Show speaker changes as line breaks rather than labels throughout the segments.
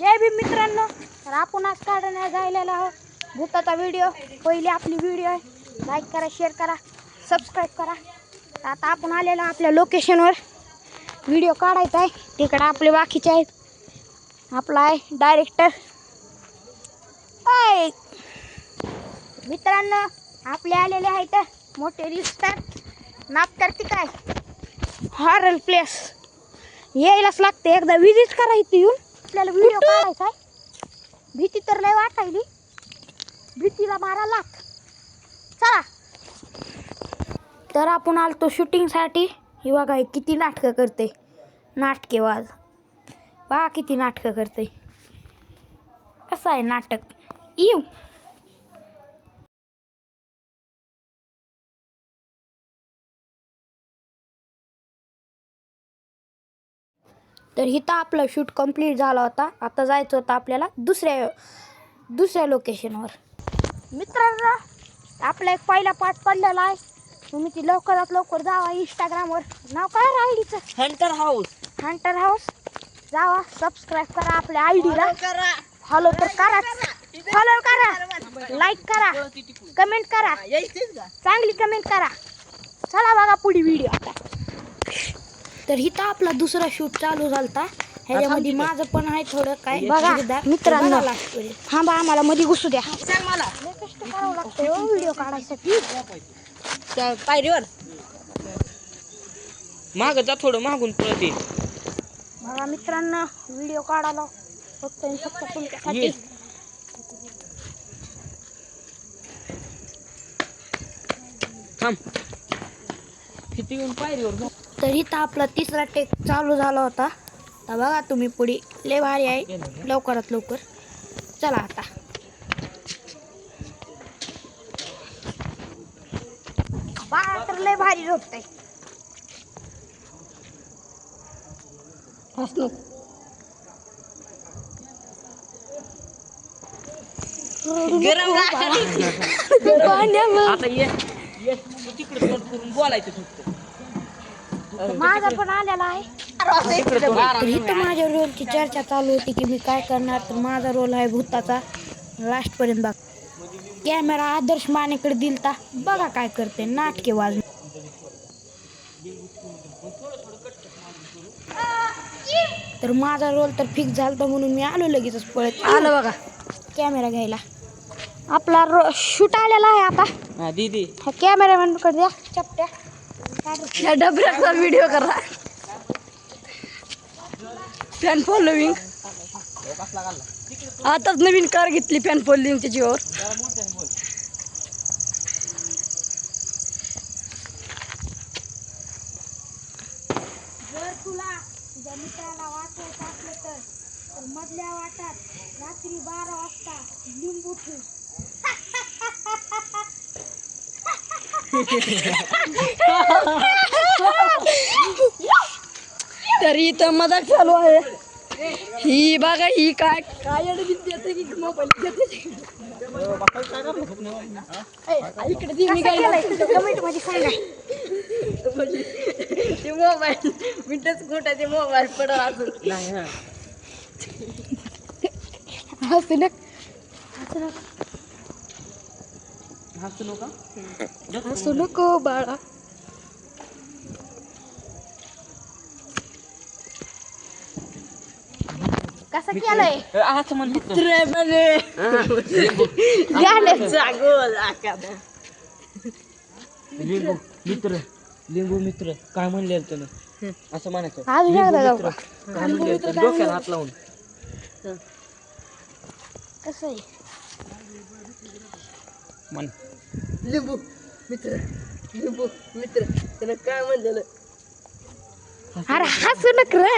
जय भीम मित्रांनो, तर आपण आज काढण्यात जायलेला आहोत भूताचा व्हिडिओ. पहिली आपली व्हिडिओ आहे, लाईक करा, शेअर करा, सबस्क्राईब करा. तर आता आपण आलेलो आपल्या लोकेशनवर व्हिडिओ काढायचा आहे. तिकडे आपले बाकीचे आहेत, आपला आहे डायरेक्टर. आय मित्रांनो, आपले आलेले आहेत मोठे रील स्टार. नाप करते काय हॉरर प्लेस यायलाच लागते, एकदा विजिट करायची येऊन. आपल्याला व्हिडिओ काढायचा आहे. भीती तर लय वाटायली, भीतीला 12 लाख. चला, तर आपण आलतो शूटिंगसाठी. ही बघा ही किती नाटकं करते, नाटकेबाज. बघा किती नाटकं करते. कसं आहे नाटक. येऊ तर इथं आपलं शूट कंप्लीट झाला होता. आता जायचं होतं आपल्याला दुसऱ्या लोकेशनवर. मित्रांनो, आपला एक पहिला पार्ट पडलेला आहे. तुम्ही ती लवकरात लवकर जावा इंस्टाग्रामवर. नाव काय आयडीचं?
Hunter House.
Hunter House. जावा, सबस्क्राईब करा आपल्या आयडीला. फॉलो तर करा, फॉलो करा, लाईक करा, कमेंट करा, चांगली कमेंट करा. चला बघा पुढे व्हिडिओ आता. तर इथं आपला दुसरा शूट चालू झालता. ह्याच्यामध्ये माझं पण आहे थोडं काय. बघा मित्रांनो, हा बा आम्हाला मध्ये घुसू द्या. मला कष्ट करावं लागतं व्हिडिओ काढायसाठी.
पायरीवर माग जा, थोडं मागून पळते.
बघा मित्रांनो, व्हिडिओ काढायला फक्त तुमच्यासाठी.
थांब, किती येऊन पायरीवर.
तर इथं आपला तिसरा टेक चालू झाला होता. तर बघा तुम्ही पुढे, लय भारी आहे. लवकरात लवकर चला आता. बाळा तर लय भारी झोपतंय. हसलो
गरम आता ये तिकडे तोंड करून बोलायचं फक्त.
माझा पण आलेला आहे. तर इथं माझ्या रोलची चर्चा चालू होती की मी काय करणार. तर माझा रोल आहे भूताचा. लास्ट पर्यंत बघ. कॅमेरा आदर्श मानेकडे दिलता. बघा काय करते, नाटके वाज. तर माझा रोल तर फिक्स झालता म्हणून मी आलो लगेचच पळत. आलं बघा कॅमेरा घ्यायला. आपला शूट आलेला आहे आता.
हा दीदी,
ह्या कॅमेरामॅन कडे द्या चपट्या.
या डबऱ्याचा व्हिडिओ करा. Fan following. आताच नवीन कार घेतली फॅन फॉलोविंग त्याच्यावर.
जर तुला तुझ्या मित्राला वाचायचं असलं तर मधल्या वाटात रात्री 12 वाजता लिंबू ठेव.
तरी इथं मजाक चालू आहे. ही बघा, ही काय काय देते की मोबाईल देते. इकडे ती मी काय
कमेंट मध्ये सांगा.
ते मोबाईल मिनटच खोटा, ते मोबाईल पडल अजून.
हसू नका,
हसू नका.
हसू नको बाळा.
कसं केलंय
असं म्हणतो. लिंबू मित्र, लिंबू मित्र काय म्हणले त्यानं, असं म्हणायचं.
अजून एकदा जाऊ का?
काय म्हणले डोक्याला हात लावून.
कसं आहे
म्हण.
लिंबू मित्र, लिंबू मित्र त्यानं काय म्हणलेलं.
अरे हसू नका रे.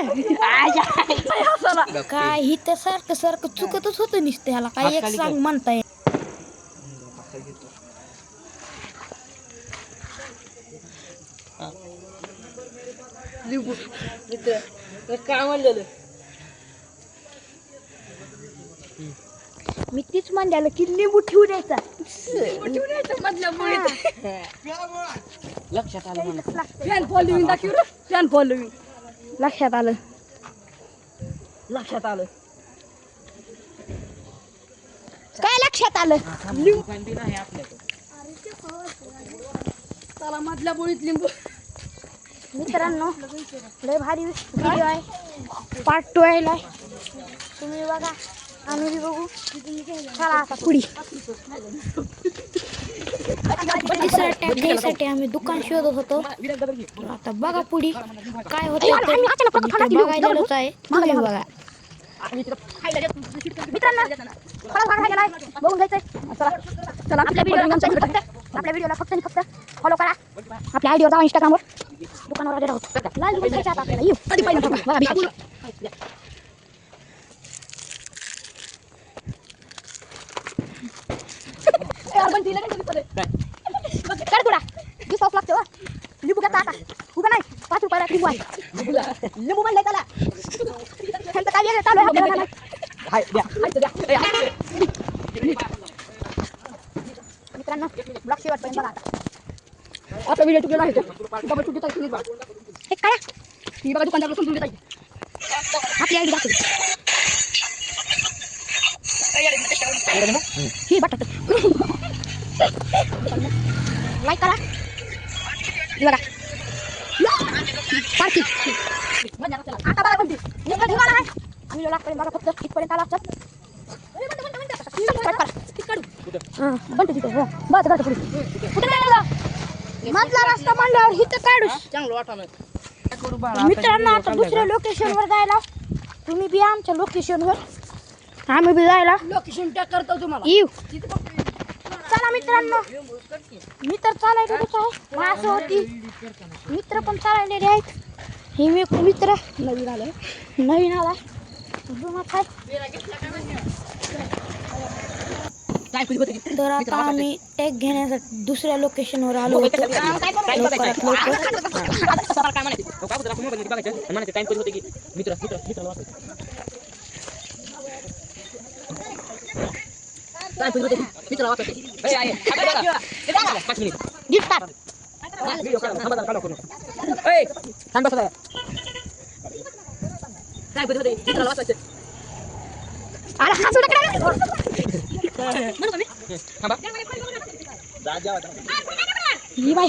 काय ही तर सारखं सारखं चुकतच होतं नुसतं. ह्याला काय एक सांग म्हणताय.
लिंबू मित्र त्यानं काय म्हणलेलं.
मी तीच म्हणलेलं की लिंबू ठेवू द्यायचा.
मधल्या
लक्षात आलं म्हणा.
फॅन फॉलोविंग दाखव. फॅन फॉलोविंग
लक्षात आलं.
लक्षात आलं.
काय लक्षात आलं
दुकान बी नाही आपल्याकडे.
चला मधल्या बोळीत लिंबू.
मित्रांनो लय भारी व्हिडिओ आहे पार्ट 2 आहे तुम्ही बघा आम्ही बी बघू चला आता पुढी तिसरा टॅग घ्यायसाठी आम्ही दुकान शोधत होतो आता बघा पुढी काय होतं बघायलाच आहे तुम्ही बघा मित्रांनो फळा भाग राहिलेला आहे बघून घ्यायचंय चला आपल्या व्हिडिओला फक्त आणि फक्त फॉलो करा आपल्या आयडीवर जावा इंस्टाग्रामवर दुकानावर आलेलो आहोत लाल दुकान घ्यायचं आता आपल्याला येऊ कधी पाहिजे बघा भिकारी कर तुला दिसावच लागतं लिंबू घेता आता उगा नाही 5 रुपयाला लिंबू आहे लिंबू म्हणलंय त्याला त्यांचं काय वेगळं चालू आहे आपल्याला मित्रांनो ब्लॉग शेवटपर्यंत बघा आता
आपला व्हिडिओ चुकलेला आहे डबल चुकीचा आहे बघा.
हे काय
ही बघा दुकानदार समजून घेत आहे.
आपली आयडी दाखव ही बटन लाईक करा हे बघा पार्टी आता बघा कोणती नेमकं ठिकाण आहे आम्ही लागपर्यंत बघा फक्त इथपर्यंत आला असतात बंट तिथे हो बस घाट पुढे कुठे नाही मधला रस्ता म्हणल्यावर इथं काढू
चांगलं वाटलं.
मित्रांनो आता दुसऱ्या लोकेशनवर जायला तुम्ही बी आमच्या लोकेशनवर आम्ही बी जायला
लोकेशन टॅग करतो तुम्हाला.
येऊ चला मित्रांनो मित्र चालायलेच आहे मासं होती मित्र पण चालायलेले आहेत हे मी मित्र
नवीन आलं
नवीन आला जुनाच आहे तर आता आम्ही टॅग घेण्यासाठी दुसऱ्या लोकेशनवर आलो होतो लवकरात लवकर गिफ्ट कार्ड आला हा सुद्धा ही बाई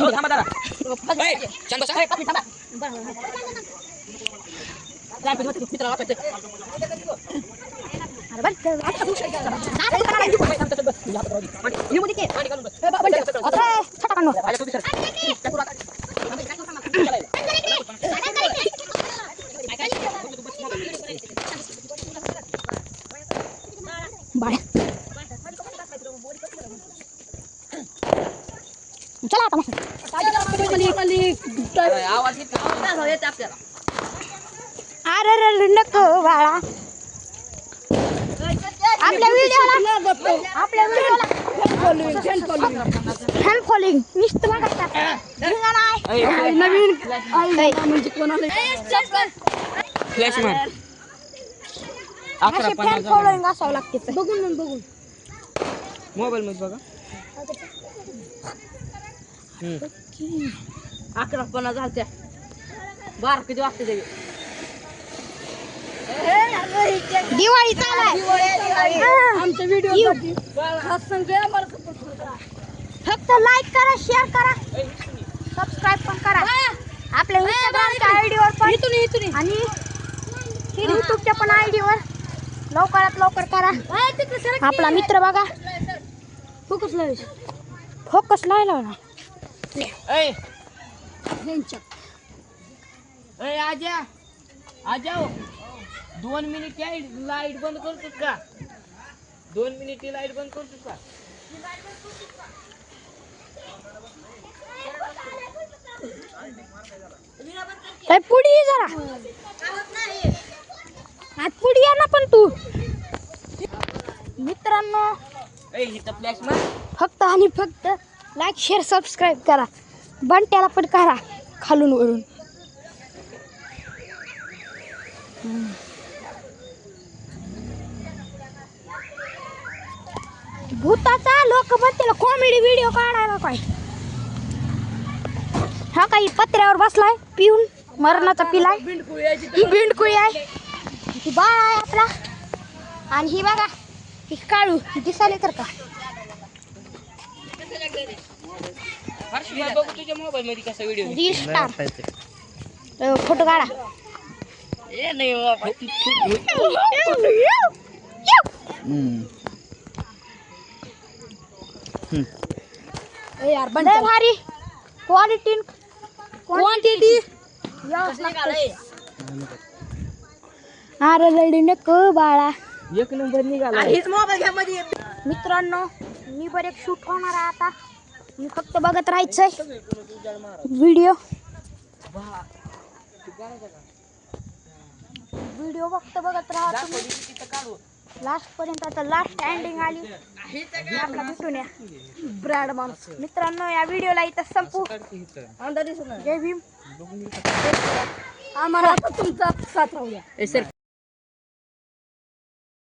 चला आता अरे नको बाळा आपल्या व्हिडिओला फॅन फॉलोइंग नुसतं
नवीन म्हणजे कोणाला
फ्लॅश मार
फॅन फॉलोइंग असावं लागते
बघून
मोबाईल मध्ये बघा
11-15 झालत्या 12 किती वाजता देवी
दिवाळी चालाय
आमच्या व्हिडिओ
फक्त लाईक करा शेअर करा सबस्क्राईब पण करा आपल्या इंस्टाग्रामच्या आयडीवर पण आणि यूट्यूबच्या पण आयडीवर लवकरात लवकर करा आपला मित्र बघा फोकस लायला ना
आजा 2 मिनिट लाईट बंद करतोस का 2 मिनिट लाईट बंद करतोस का
काय पुढे ये जरा आज पुढे या ना पण तू मित्रांनो
फ्लॅश मार
फक्त आणि फक्त लाईक शेअर सबस्क्राईब करा बंट्याला पण करा खालून वरून भूताचा लोक म्हणतील कॉमेडी व्हिडिओ काढायला काय हा काही पत्र्यावर बसलाय पिऊन मरणाचा पिलाय बिंडकुळी आहे ही बाळ आहे आपला आणि ही बघा ही काळू दिसाले तर का
हर्ष बघू तुझ्या मोबाईल मध्ये कसा व्हिडिओ
रील स्टार फोटो काढा
ए नाही बाबा.
ए यार बंद
लय भारी क्वालिटी
क्वांटिटी
अरे लढी नको बाळा
एक नंबर निघाला
हीच मोबाईल घ्या मध्ये
मित्रांनो मी बरे शूट होणार आहे आता मी फक्त बघत राहायचंय व्हिडिओ फक्त बघत राहा तुम्ही लास्ट पर्यंत आता लास्ट एंडिंग आली आपला भेटून या
ब्रँड माणूस
मित्रांनो या व्हिडिओला इथं संपू
अंदाज दिसत नाही
जय भीम
आम्हाला आता तुमचा साथ राहू द्या
ए सर